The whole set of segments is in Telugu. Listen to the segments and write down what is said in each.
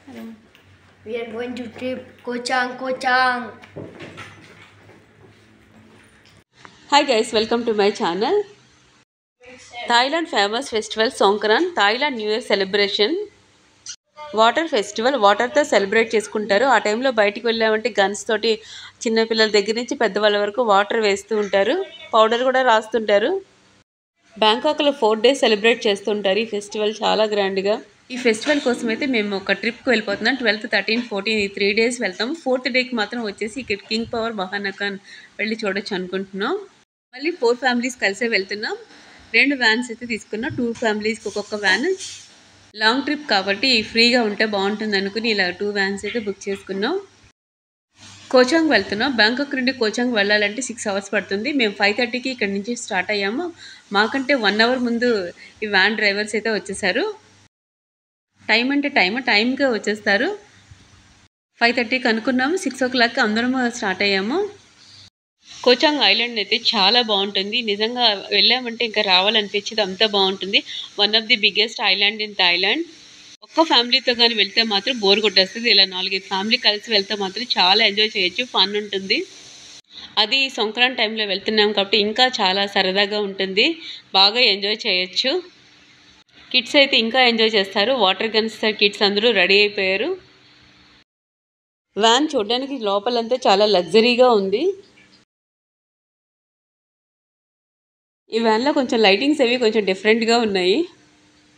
We are going to trip Kochang, Kochang. Hi guys, welcome to my channel. Thailand famous festival Songkran, Thailand New Year celebration. Water festival వాటర్తో సెలబ్రేట్ చేసుకుంటారు. ఆ టైంలో బయటికి వెళ్ళామంటే గన్స్ తోటి చిన్నపిల్లల దగ్గర నుంచి పెద్దవాళ్ళ వరకు వాటర్ వేస్తూ ఉంటారు. పౌడర్ కూడా రాస్తుంటారు. బ్యాంకాక్లో 4 days సెలబ్రేట్ చేస్తుంటారు ఈ ఫెస్టివల్ చాలా గ్రాండ్గా. ఈ ఫెస్టివల్ కోసం అయితే మేము ఒక ట్రిప్కి వెళ్ళిపోతున్నాం. 12th, 13th, 14th ఈ 3 days వెళ్తాం. 4th డేకి మాత్రం వచ్చేసి ఇక్కడ కింగ్ పవర్ మహానకాన్ వెళ్ళి చూడొచ్చు అనుకుంటున్నాం. మళ్ళీ 4 families కలిసే వెళ్తున్నాం. 2 వ్యాన్స్ అయితే తీసుకున్నాం. 2 familiesకి ఒక్కొక్క వ్యాన్. లాంగ్ ట్రిప్ కాబట్టి ఫ్రీగా ఉంటే బాగుంటుంది అనుకుని ఇలా 2 వ్యాన్స్ అయితే బుక్ చేసుకున్నాం. కోచాంగ్ వెళ్తున్నాం. బ్యాంకాక్ నుండి కోచాంగ్ వెళ్ళాలంటే 6 hours పడుతుంది. మేము 5:30కి ఇక్కడ నుంచి స్టార్ట్ అయ్యాము. మాకంటే 1 hour ముందు ఈ వ్యాన్ డ్రైవర్స్ అయితే వచ్చేసారు. టైం అంటే టైంకే వచ్చేస్తారు. 5:30కి అనుకున్నాము. 6 o'clock అందరం స్టార్ట్ అయ్యాము. కోచాంగ్ ఐలాండ్ అయితే చాలా బాగుంటుంది. నిజంగా వెళ్ళామంటే ఇంకా రావాలనిపించేది, అంత బాగుంటుంది. One of the biggest island in Thailand. ఒక్క ఫ్యామిలీతో కానీ వెళ్తే మాత్రం బోర్ కొట్టేస్తుంది. ఇలా 4-5 ఫ్యామిలీ కలిసి వెళ్తే మాత్రం చాలా ఎంజాయ్ చేయొచ్చు, ఫన్ ఉంటుంది. అది సంక్రాంతి టైంలో వెళ్తున్నాం కాబట్టి ఇంకా చాలా సరదాగా ఉంటుంది, బాగా ఎంజాయ్ చేయొచ్చు. కిడ్స్ అయితే ఇంకా ఎంజాయ్ చేస్తారు. వాటర్ గన్స్ కిడ్స్ అందరూ రెడీ అయిపోయారు. వ్యాన్ చూడడానికి లోపలంతా చాలా లగ్జరీగా ఉంది. ఈ వ్యాన్లో కొంచెం లైటింగ్స్ అవి కొంచెం డిఫరెంట్గా ఉన్నాయి.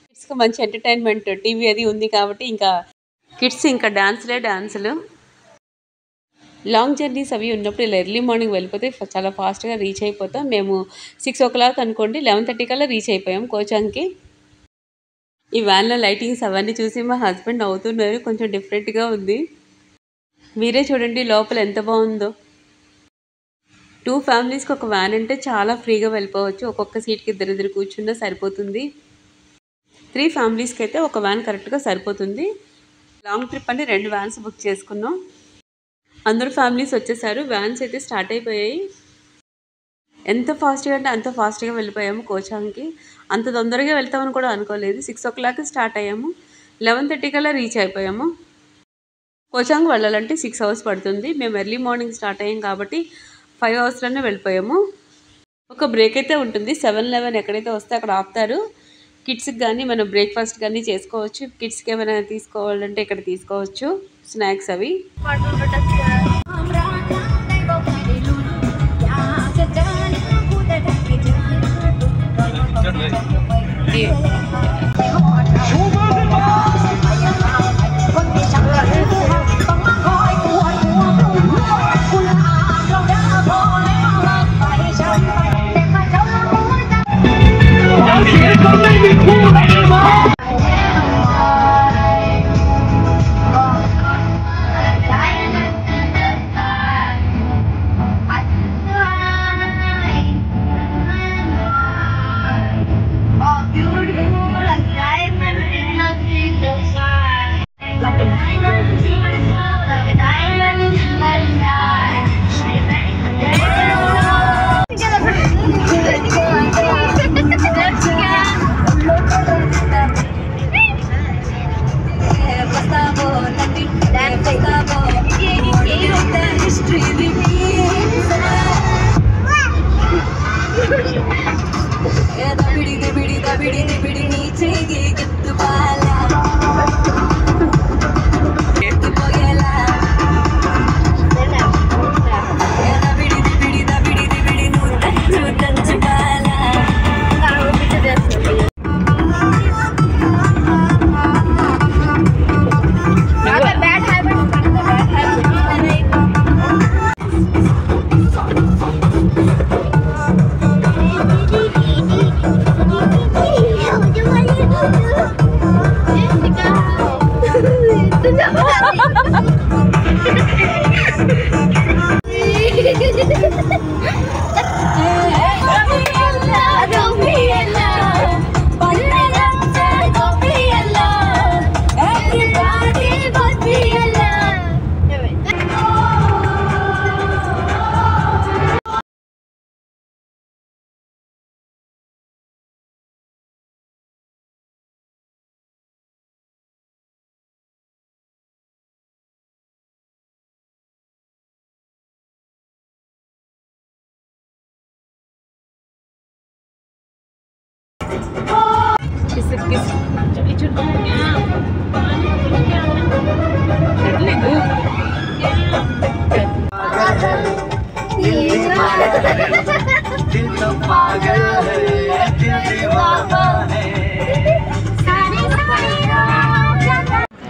కిడ్స్కి మంచి ఎంటర్టైన్మెంట్ టీవీ అది ఉంది కాబట్టి ఇంకా కిడ్స్ ఇంకా డాన్సులు. లాంగ్ జర్నీస్ అవి ఉన్నప్పుడు ఇలా ఎర్లీ మార్నింగ్ వెళ్ళిపోతే చాలా ఫాస్ట్గా రీచ్ అయిపోతాం. మేము 6 o'clock అనుకోండి, 11:30 కల్లా రీచ్ అయిపోయాం కోచాంగ్కి. ఈ వ్యాన్లో లైటింగ్స్ అవన్నీ చూసి మా హస్బెండ్ నవ్వుతున్నారు, కొంచెం డిఫరెంట్గా ఉంది. మీరే చూడండి లోపల ఎంత బాగుందో. 2 familiesకి ఒక వ్యాన్ అంటే చాలా ఫ్రీగా వెళ్ళిపోవచ్చు. ఒక్కొక్క సీట్కి ఇద్దరు కూర్చున్నా సరిపోతుంది. 3 familiesకి అయితే ఒక వ్యాన్ కరెక్ట్గా సరిపోతుంది. లాంగ్ ట్రిప్ అంటే 2 వ్యాన్స్ బుక్ చేసుకున్నాం. అందరూ ఫ్యామిలీస్ వచ్చేసారు. వ్యాన్స్ అయితే స్టార్ట్ అయిపోయాయి. ఎంత ఫాస్ట్గా అంటే అంత ఫాస్ట్గా వెళ్ళిపోయాము కోచాంగ్కి. అంత తొందరగా వెళ్తామని కూడా అనుకోలేదు. 6 o'clock స్టార్ట్ అయ్యాము, 11:30 కల్లా రీచ్ అయిపోయాము. కోచాంగ్ వెళ్ళాలంటే 6 hours పడుతుంది. మేము ఎర్లీ మార్నింగ్ స్టార్ట్ అయ్యాం కాబట్టి 5 hours వెళ్ళిపోయాము. ఒక బ్రేక్ అయితే ఉంటుంది. 7-11 ఎక్కడైతే వస్తే అక్కడ ఆపుతారు. కిడ్స్కి కానీ మనం బ్రేక్ఫాస్ట్ కానీ చేసుకోవచ్చు. కిడ్స్కి ఏమైనా తీసుకోవాలంటే ఇక్కడ తీసుకోవచ్చు స్నాక్స్ అవి.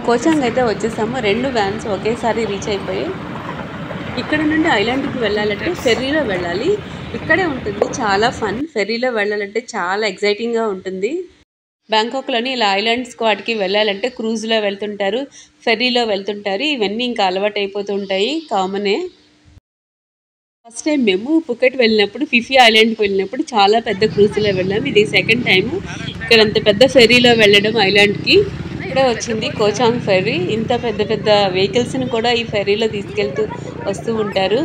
కోచాంగ్ అయితే వచ్చేసాము. 2 వ్యాన్స్ ఒకేసారి రీచ్ అయిపోయి ఇక్కడ నుండి ఐలాండ్కి వెళ్ళాలంటే ఫెర్రీలో వెళ్ళాలి. ఇక్కడే ఉంటుంది చాలా ఫన్. ఫెర్రీలో వెళ్ళాలంటే చాలా ఎగ్జైటింగ్గా ఉంటుంది. బ్యాంకాక్లోని ఇలా ఐలాండ్స్ వాటికి వెళ్ళాలంటే క్రూజ్లో వెళ్తుంటారు, ఫెర్రీలో వెళ్తుంటారు. ఇవన్నీ ఇంకా అలవాటు అయిపోతుంటాయి, కామనే. ఫస్ట్ టైం మేము పుకెట్ వెళ్ళినప్పుడు, ఫిఫీ ఐలాండ్కి వెళ్ళినప్పుడు చాలా పెద్ద క్రూజ్లో వెళ్ళాము. ఇది సెకండ్ టైము ఇక్కడ అంత పెద్ద ఫెర్రీలో వెళ్ళడం ఐలాండ్కి. ఇక్కడే వచ్చింది కోచాంగ్ ఫెర్రీ. ఇంత పెద్ద పెద్ద వెహికల్స్ని కూడా ఈ ఫెర్రీలో తీసుకెళ్తూ వస్తూ ఉంటారు.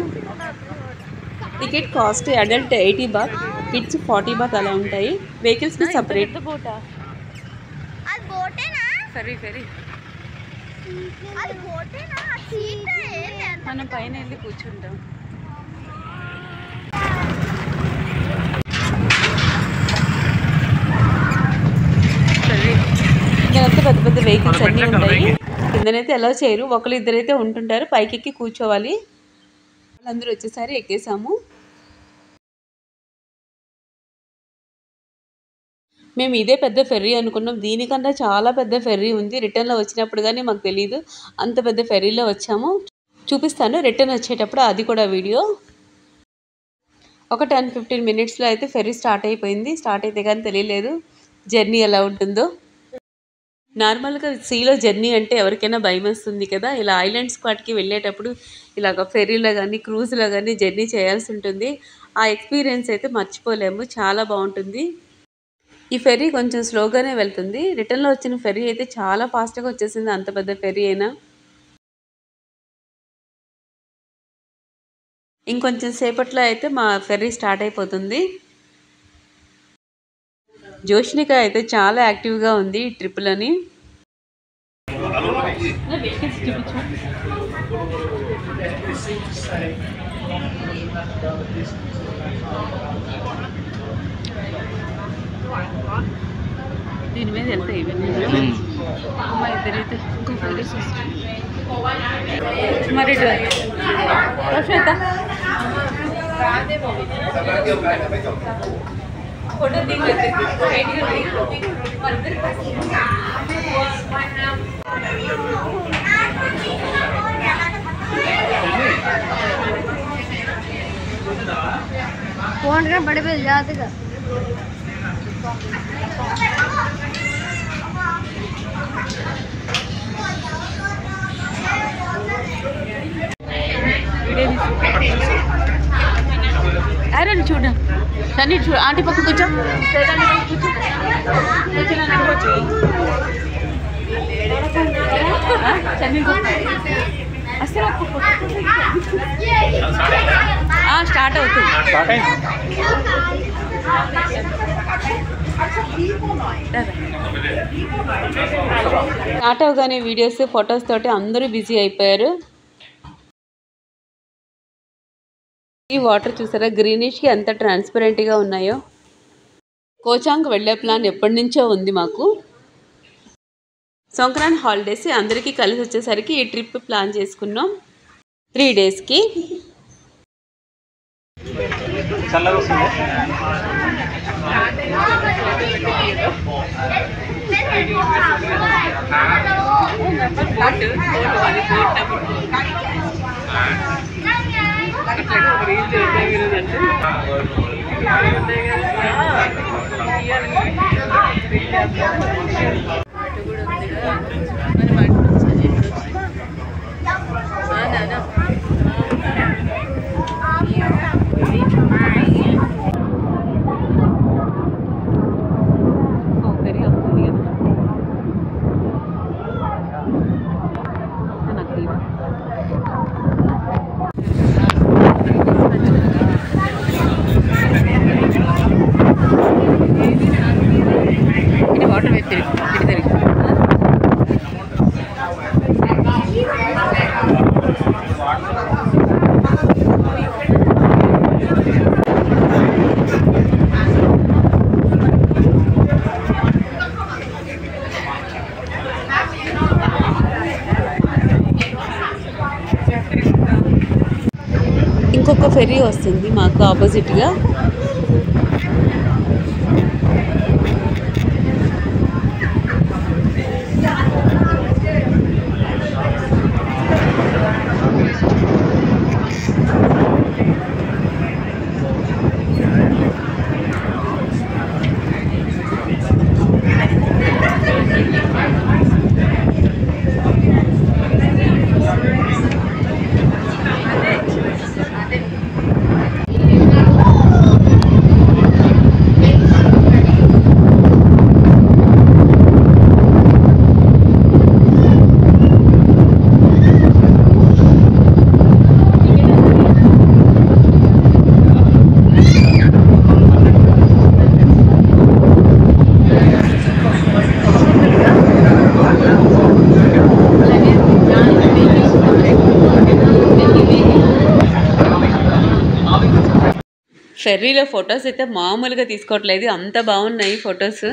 Ticket cost adult 80 baht, kids 40 baht అలా ఉంటాయి. వెహికల్స్కి సపరేట్. మనం పైన వెళ్ళి కూర్చుంటాం. ఇదంతా పెద్ద పెద్ద వెహికల్స్ అన్నీ ఉంటాయి. కిందనైతే ఎలా చేయరు, ఒకరు ఇద్దరైతే ఉంటుంటారు. పైకి ఎక్కి కూర్చోవాలి. వాళ్ళందరూ వచ్చేసారి ఎక్కేసాము. మేము ఇదే పెద్ద ఫెర్రీ అనుకున్నాం. దీనికన్నా చాలా పెద్ద ఫెర్రీ ఉంది. రిటర్న్లో వచ్చినప్పుడు కానీ మాకు తెలియదు, అంత పెద్ద ఫెర్రీలో వచ్చాము. చూపిస్తాను రిటర్న్ వచ్చేటప్పుడు, అది కూడా వీడియో. ఒక 10-15 మినిట్స్లో అయితే ఫెర్రీ స్టార్ట్ అయిపోయింది. స్టార్ట్ అయితే కానీ తెలియలేదు జర్నీ ఎలా ఉంటుందో. నార్మల్గా సీలో జర్నీ అంటే ఎవరికైనా భయం వస్తుంది కదా. ఇలా ఐలాండ్స్ వాటికి వెళ్ళేటప్పుడు ఇలాగ ఫెర్రీలో కానీ క్రూజ్లో కానీ జర్నీ చేయాల్సి ఉంటుంది. ఆ ఎక్స్పీరియన్స్ అయితే మర్చిపోలేము, చాలా బాగుంటుంది. ఈ ఫెర్రీ కొంచెం స్లోగానే వెళ్తుంది. రిటర్న్లో వచ్చిన ఫెర్రీ అయితే చాలా ఫాస్ట్గా వచ్చేసింది, అంత పెద్ద ఫెర్రీ అయినా. ఇంకొంచెం సేపట్లో అయితే మా ఫెర్రీ స్టార్ట్ అయిపోతుంది. జోష్నిక అయితే చాలా యాక్టివ్గా ఉంది ఈ ట్రిప్లోని. దీని మీద వెళ్తాయి ఇవన్నీ. అమ్మ ఇద్దరైతే ఇంకో ఫెర్రీ మరి ఫోటో फोन कर बड़े पे जाते का అరే చూడ సన్నీ చూడ ఆంటీ పక్క కూర్చో. స్టార్ట్ అవుతుంది. స్టార్ట్ అవగానే వీడియోస్ ఫొటోస్ తోటి అందరూ బిజీ అయిపోయారు. ఈ వాటర్ చూసారా గ్రీనిష్కి ఎంత ట్రాన్స్పరెంట్గా ఉన్నాయో. కోచాంగ్ వెళ్ళే ప్లాన్ ఎప్పటి నుంచో ఉంది మాకు. సంక్రాంతి హాలిడేస్ అందరికీ కలిసి వచ్చేసరికి ఈ ట్రిప్ ప్లాన్ చేసుకున్నాం 3 డేస్కి. ఇది వాటర్ వైపు తిరిగి ఫెర్రీ వస్తుంది మాకు ఆపోజిట్గా. ఫెర్రీలో ఫొటోస్ అయితే మామూలుగా తీసుకోవట్లేదు, అంత బాగున్నాయి ఫొటోస్.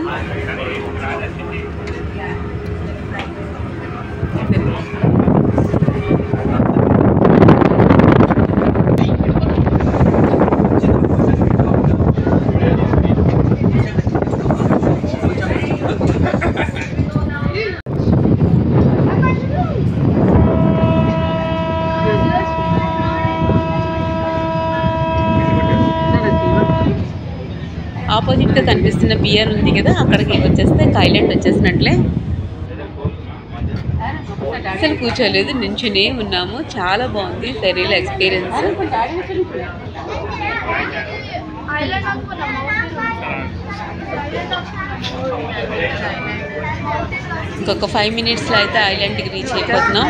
ఆపోజిట్గా కనిపిస్తున్న పియర్ ఉంది కదా, అక్కడికి వచ్చేస్తే ఐలాండ్ వచ్చేసినట్లే. అసలు కూర్చోలేదు, నించునే ఉన్నాము. చాలా బాగుంది ఫెర్రీలో ఎక్స్పీరియన్స్. ఇంకొక 5 minutesలో అయితే ఐలాండ్కి రీచ్ అయిపోతున్నాం.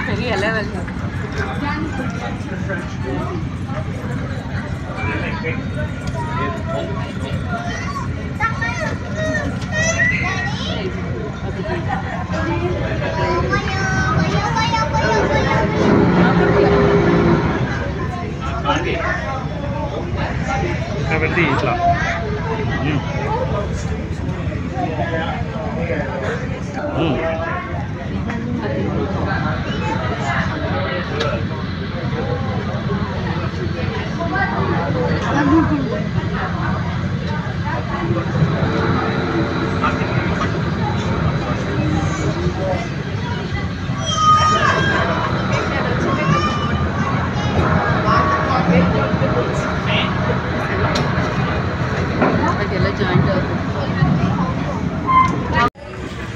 ఫెర్రీ ఎలా వెళ్తాం? ఇట్లా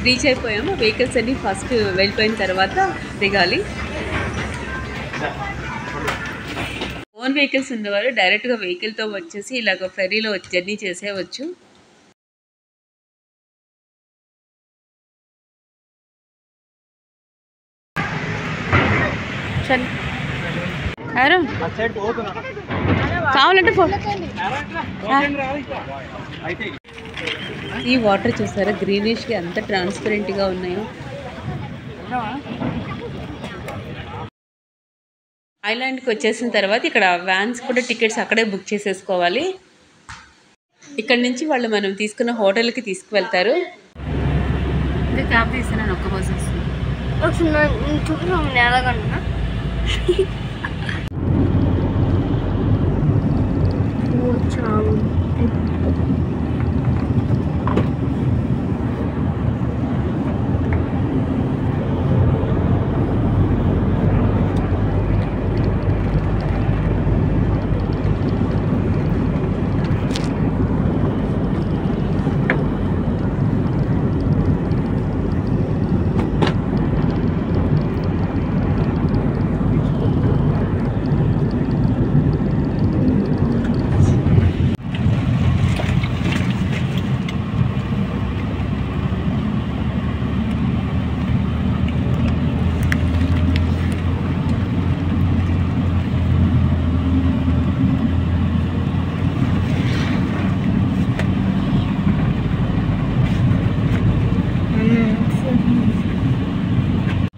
రీచ్ అయిపోయాము. వెహికల్స్ అన్ని ఫస్ట్ వెళ్ళిపోయిన తర్వాత దిగాలి. ఓన్ వెహికల్స్ ఉన్నవారు డైరెక్ట్గా వెహికల్తో వచ్చేసి ఇలాగ ఫెర్రీలో జర్నీ చేసేవచ్చు. కావాలంటే ఈ వాటర్ చూసారా, గ్రీనిష్గా ఎంత ట్రాన్స్పరెంట్గా ఉన్నాయో. ఐలాండ్కి వచ్చేసిన తర్వాత ఇక్కడ వ్యాన్స్ కూడా టికెట్స్ అక్కడే బుక్ చేసేసుకోవాలి. ఇక్కడ నుంచి వాళ్ళు మనం తీసుకున్న హోటల్కి తీసుకువెళ్తారు. క్యాబ్ తీస్తున్నాను, ఒక్క బస్ వస్తుంది. ఎలాగంటున్నా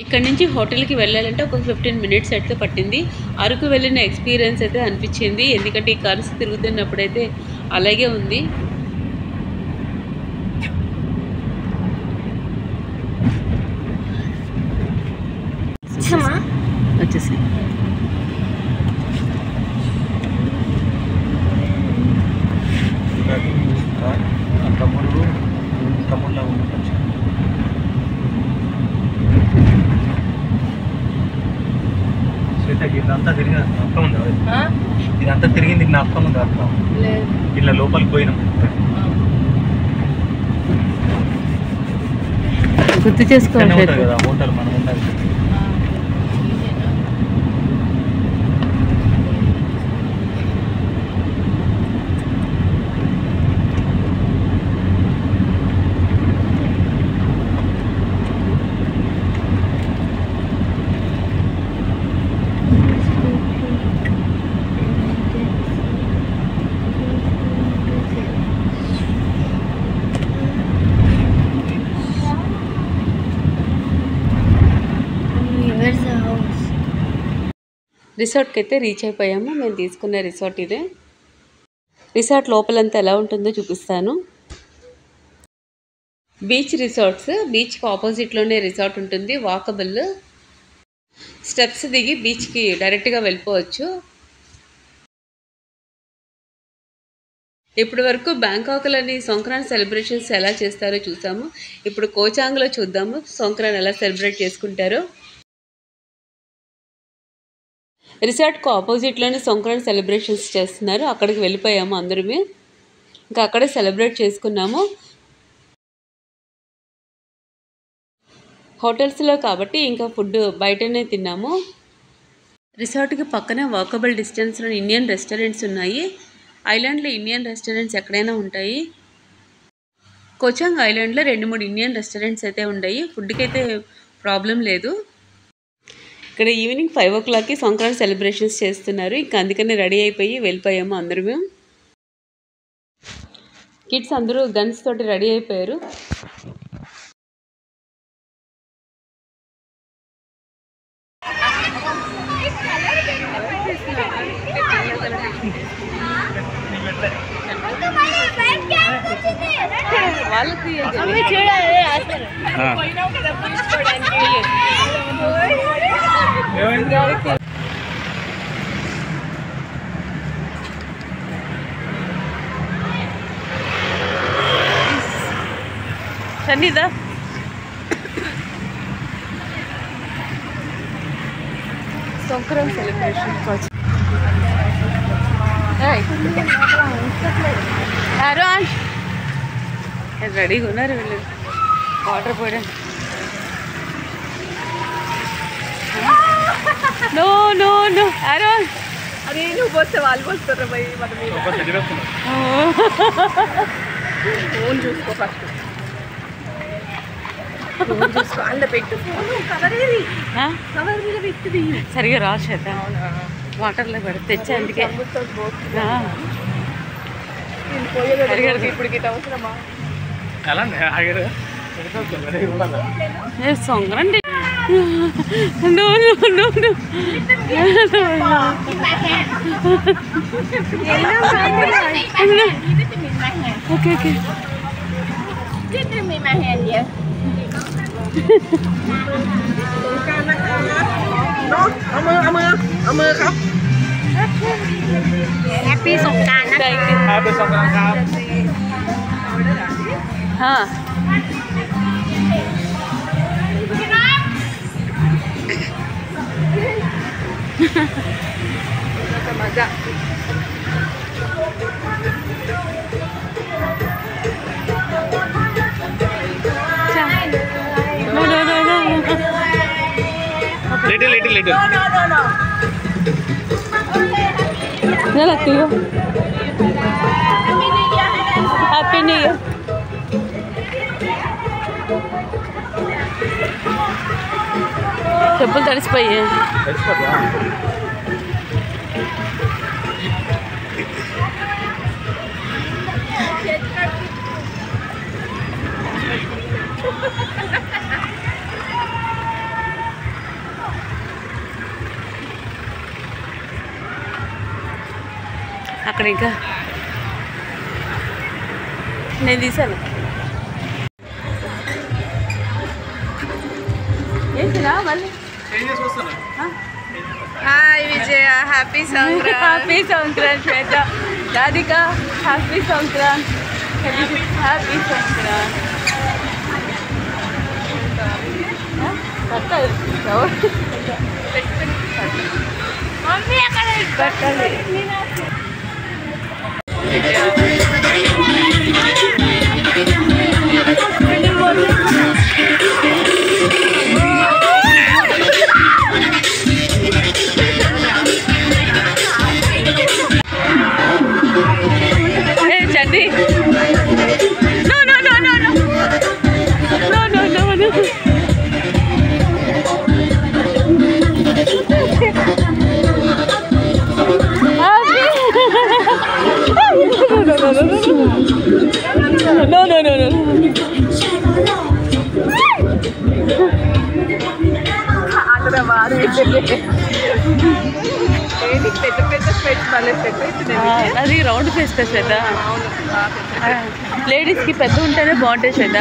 ఇక్కడ నుంచి హోటల్కి వెళ్ళాలంటే ఒక 15 minutes అయితే పట్టింది. అరకు వెళ్ళిన ఎక్స్పీరియన్స్ అయితే అనిపించింది, ఎందుకంటే ఈ కార్స్ తిరుగుతున్నప్పుడైతే అలాగే ఉంది. ఇదంతా తిరిగింది జ్ఞాపకం ఉంది అక్క. ఇలా లోపలికి పోయినాం. గుర్తు చేసుకోవాలి కదా హోటల్ మనం ఉన్నది. రిసార్ట్కి అయితే రీచ్ అయిపోయాము. మేము తీసుకున్న రిసార్ట్ ఇదే. రిసార్ట్ లోపలంతా ఎలా ఉంటుందో చూపిస్తాను. బీచ్ రిసార్ట్స్, బీచ్కి ఆపోజిట్లోనే రిసార్ట్ ఉంటుంది. వాకబుల్, స్టెప్స్ దిగి బీచ్కి డైరెక్ట్గా వెళ్ళిపోవచ్చు. ఇప్పటి వరకు బ్యాంకాక్లోని సంక్రాంతి సెలబ్రేషన్స్ ఎలా చేస్తారో చూసాము. ఇప్పుడు కోచాంగ్లో చూద్దాము సంక్రాంతి ఎలా సెలబ్రేట్ చేసుకుంటారో. రిసార్ట్కు ఆపోజిట్లోనే సంక్రాంతి సెలబ్రేషన్స్ చేస్తున్నారు. అక్కడికి వెళ్ళిపోయాము అందరమే. ఇంకా అక్కడే సెలబ్రేట్ చేసుకున్నాము. హోటల్స్లో కాబట్టి ఇంకా ఫుడ్ బయటనే తిన్నాము. రిసార్ట్కి పక్కనే వాకబుల్ డిస్టెన్స్లో ఇండియన్ రెస్టారెంట్స్ ఉన్నాయి. ఐలాండ్లో ఇండియన్ రెస్టారెంట్స్ ఎక్కడైనా ఉంటాయి. కోచాంగ్ ఐలాండ్లో 2-3 ఇండియన్ రెస్టారెంట్స్ అయితే ఉన్నాయి. ఫుడ్కి అయితే ప్రాబ్లం లేదు. ఇక్కడ ఈవినింగ్ 5 o'clockకి సంక్రాంతి సెలబ్రేషన్స్ చేస్తున్నారు. ఇంకా అందుకని రెడీ అయిపోయి వెళ్ళిపోయాము అందరము. కిడ్స్ అందరూ గన్స్ తోటి రెడీ అయిపోయారు. వాళ్ళకి సన్నిదా సంక్రాంతి సెలబ్రేషన్ రెడీగా ఉన్నారు వీళ్ళు వాటర్ పోయడానికి. నో నో నో అరోన్ అరే నువ్వు పోతే వాళ్ళు పోస్తారా భయ్ మన మీద. ఫోన్ చూసుకో ఫస్ట్. ఫోన్ చూసుకో అల్ల పెట్టు. ఫోన్ కవర్ ఏది కవర్ మీద పెట్టుది. సరిగా రాసేత వాటర్లో పెడితే తెచ్చా అందుకే ఇప్పుడు గిట్ట అవసరమా సంక్రాంతి. ఓకే ఓకేเอามือครับ Happy สงกรานต์นะคะ Happy สงกรานต์ครับ manja. No. Little. No. Nela tío. Happy New Year. చెప్పులు తడిసిపోయి అక్కడ ఇంకా నేను తీసాను. ఏంటిరా మళ్ళీ హాయ్ విజయ, హ్యాపీ సంక్రాంతి. హ్యాపీ సంక్రాంతి శ్వేత, రాధిక హ్యాపీ సంక్రాంతి. హ్యాపీ సంక్రాంతి. అది రౌండ్ ఫేస్ కదా శ్వేత. లేడీస్కి పెద్ద ఉంటేనే బాగుంటాయి శ్వేత.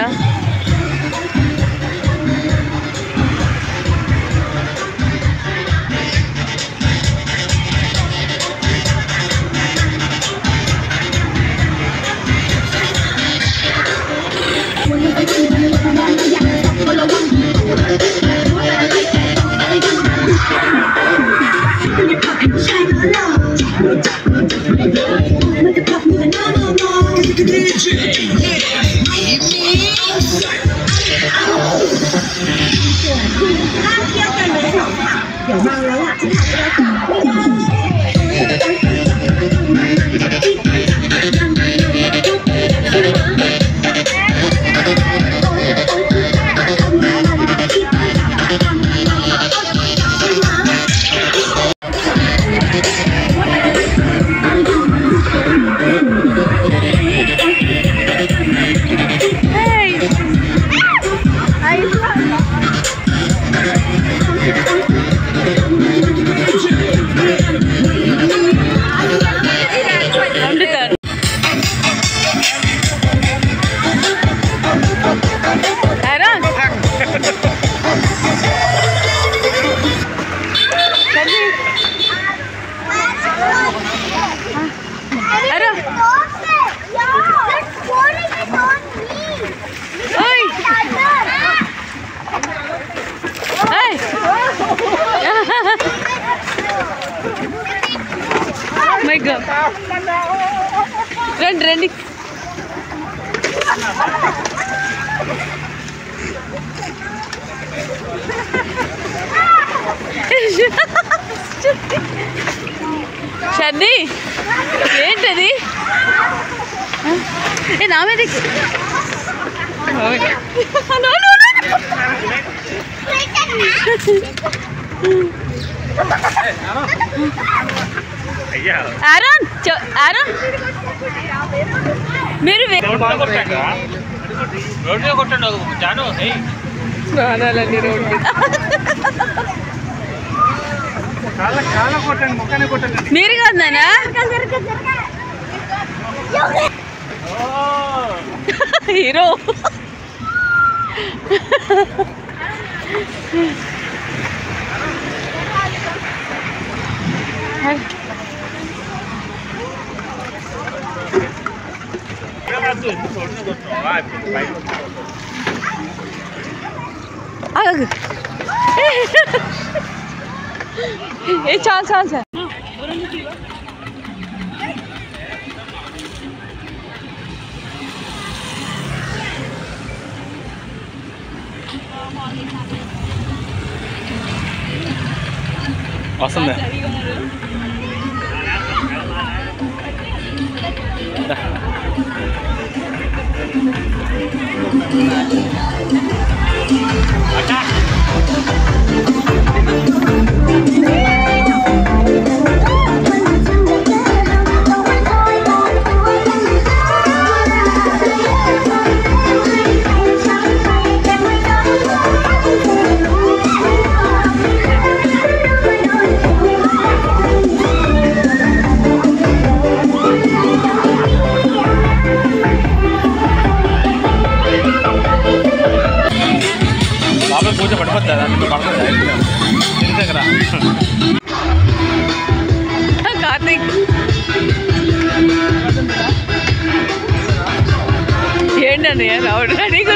రండి రండి. షన్నీ ఏంటది? నా మీద ఆరోన్ ఆరోన్ మీరు స్నానాలన్నీ రోడ్డు మీరు కాదు నానా హీరో. ఏ చాలు చాలు సార్. వస్తుందా? పూజ పడిపోద్దా? దగ్గర కార్తీక్ ఏంటని రావడం రెడీగా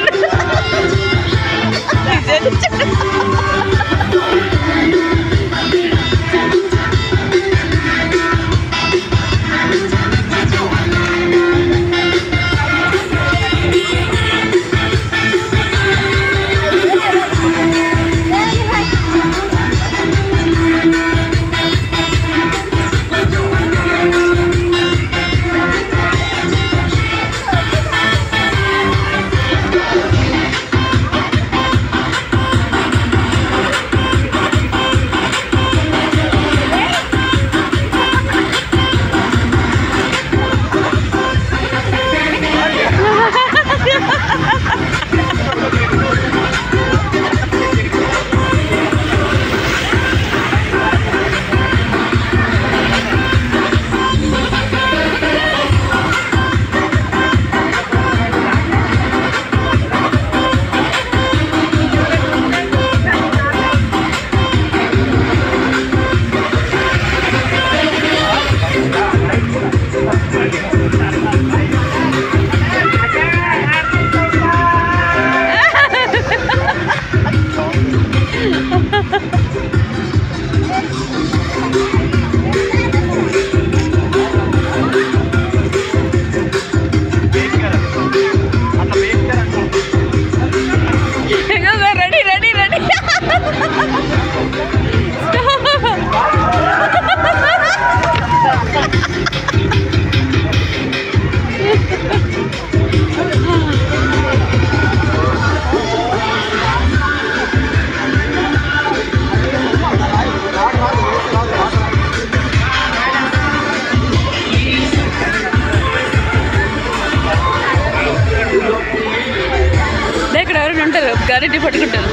ఇక్కడ ఎవరైనా ఉంటారు గారెడ్డి పట్టుకుంటారు.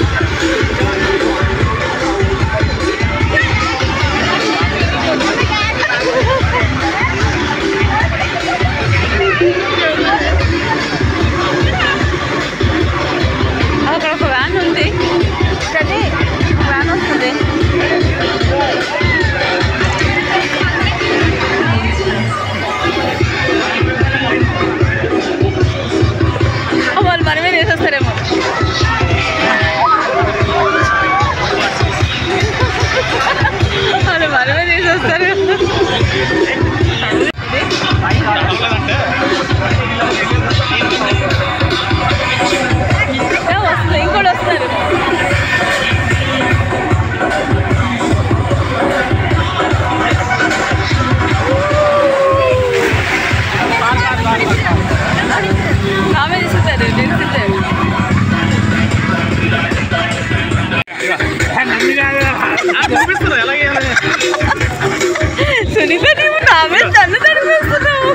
అక్కడ ఒక వ్యాన్ ఉంది కానీ వ్యాన్ వస్తుంది. వాళ్ళు మనమే చేసేస్తారేమో. వాళ్ళు మనమే చేసేస్తారు. వస్తుంది ఇంకోటి వస్తారు. ఆమె తీసుకుంటారు తీసుకుంటారు. సునీత నువ్వు నామే తను తడిపిస్తున్నావు.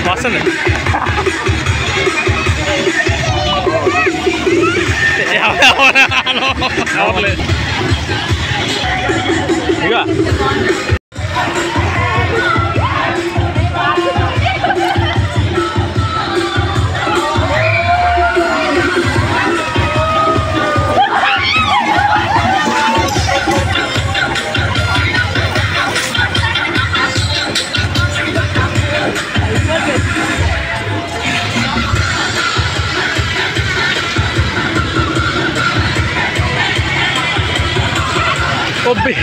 వస్తుంది ఇక కొబ్బి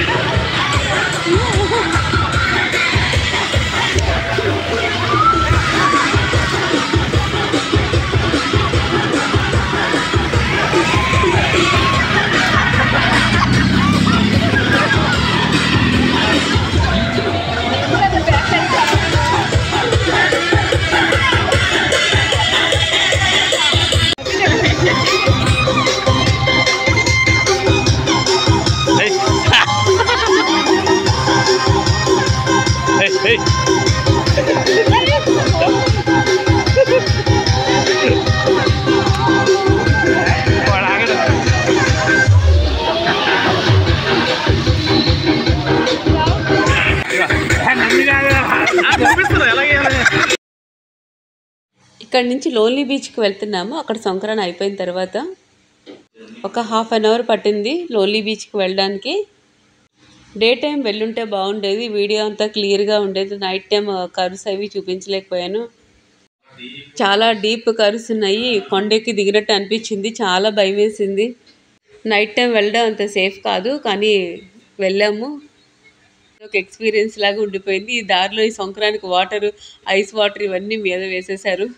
ఇక్కడ నుంచి లోన్లీ బీచ్కి వెళ్తున్నాము. అక్కడ సంక్రాంతి అయిపోయిన తర్వాత ఒక ½ అన్ అవర్ పట్టింది లోన్లీ బీచ్కి వెళ్ళడానికి. డే టైం వెళ్ళుంటే బాగుండేది, వీడియో అంతా క్లియర్గా ఉండేది. నైట్ టైం కర్వ్స్ అవి చూపించలేకపోయాను. చాలా డీప్ కర్వ్స్ ఉన్నాయి. కొండెక్కి దిగినట్టు అనిపించింది. చాలా భయం వేసింది. నైట్ టైం వెళ్ళడం అంత సేఫ్ కాదు కానీ వెళ్ళాము. ఒక ఎక్స్పీరియన్స్ లాగా ఉండిపోయింది. ఈ దారిలో ఈ సంక్రాంతికి వాటర్, ఐస్ వాటర్ ఇవన్నీ మీద వేసేసారు.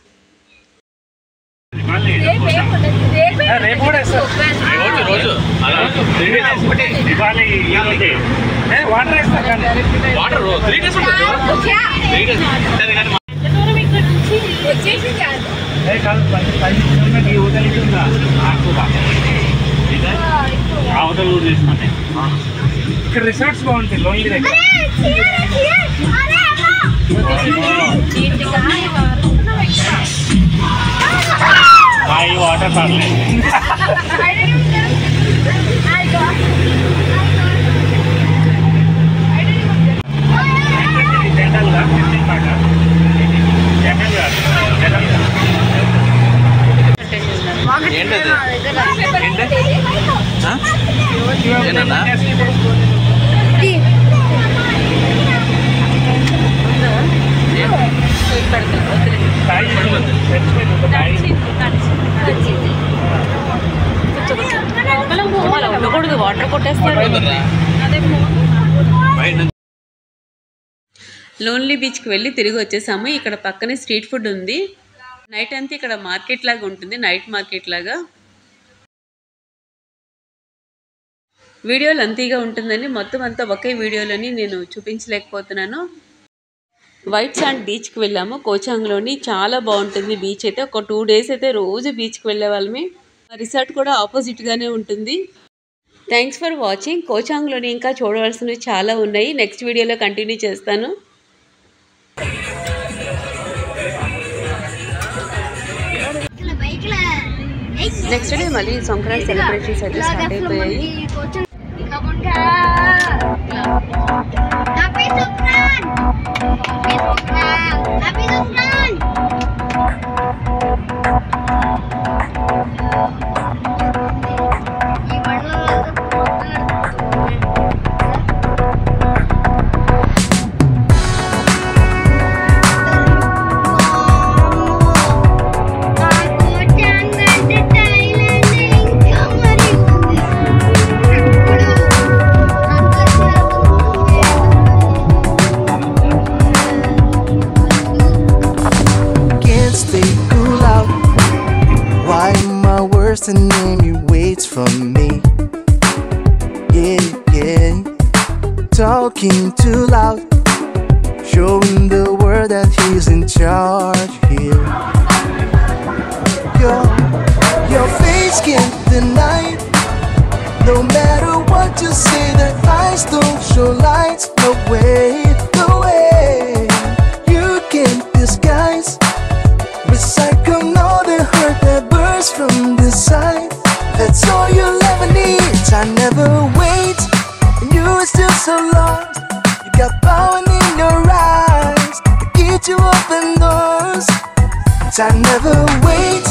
ఇక్కడ రిసార్ట్స్ బాగుంటాయి లోన్లీ దగ్గర. వాటర్ పర్లేదు. ఉండకూడదు, వాటర్ కొట్టేస్తారు. లోన్లీ బీచ్కి వెళ్ళి తిరిగి వచ్చేసాము. ఇక్కడ పక్కనే స్ట్రీట్ ఫుడ్ ఉంది. నైట్ అంతా ఇక్కడ మార్కెట్ లాగా ఉంటుంది, నైట్ మార్కెట్ లాగా. వీడియో లెంతీగా ఉంటుందని మొత్తం అంతా ఒకే వీడియోలోని నేను చూపించలేకపోతున్నాను. వైట్ సాండ్ బీచ్కి వెళ్ళాము కోచాంగ్లోని. చాలా బాగుంటుంది బీచ్ అయితే. ఒక 2 days అయితే రోజు బీచ్కి వెళ్ళే వాళ్ళమే. రిసార్ట్ కూడా ఆపోజిట్గానే ఉంటుంది. Thanks for watching. కోచాంగ్లోని ఇంకా చూడవలసినవి చాలా ఉన్నాయి. నెక్స్ట్ వీడియోలో కంటిన్యూ చేస్తాను. నెక్స్ట్ డే మళ్ళీ సంక్రాంతి సెలబ్రేషన్స్ అయితే స్టార్ట్ అయిపోయాయి. The name he waits for me. Yeah, yeah. Talking too loud, showing the world that he's in charge here. Your face can't deny it. No matter what you say, the eyes don't show lights. No way, no way. You can't disguise, recycle all the hurt that bursts from the side. That's all you'll ever need. I never wait, and you are still so lost. You got power in your eyes to keep you open doors. I never wait,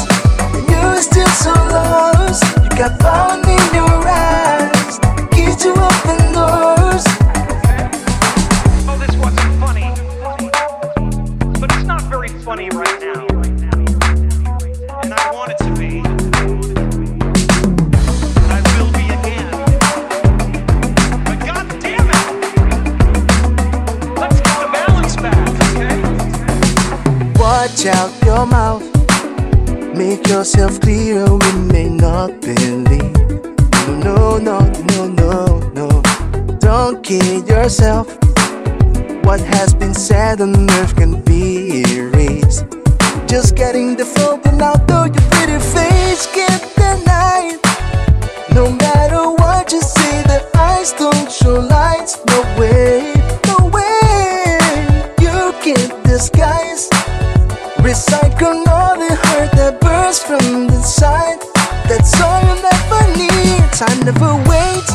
and you are still so lost. You got power in your eyes to keep you open doors. Oh, this wasn't funny, but it's not very funny right now. And I want it to be. I will be again. But God damn it! Let's get the balance back, okay? Watch out your mouth. Make yourself clear, we may not believe. No, no, no, no, no. Don't kid yourself. What has been said on earth can be erased. Just getting the phone out, though your pretty face can't deny it. No matter what you say, the eyes don't show lights. No way, no way. You can't disguise, recycle all the hurt that bursts from the side. That's all you'll never need. I never wait,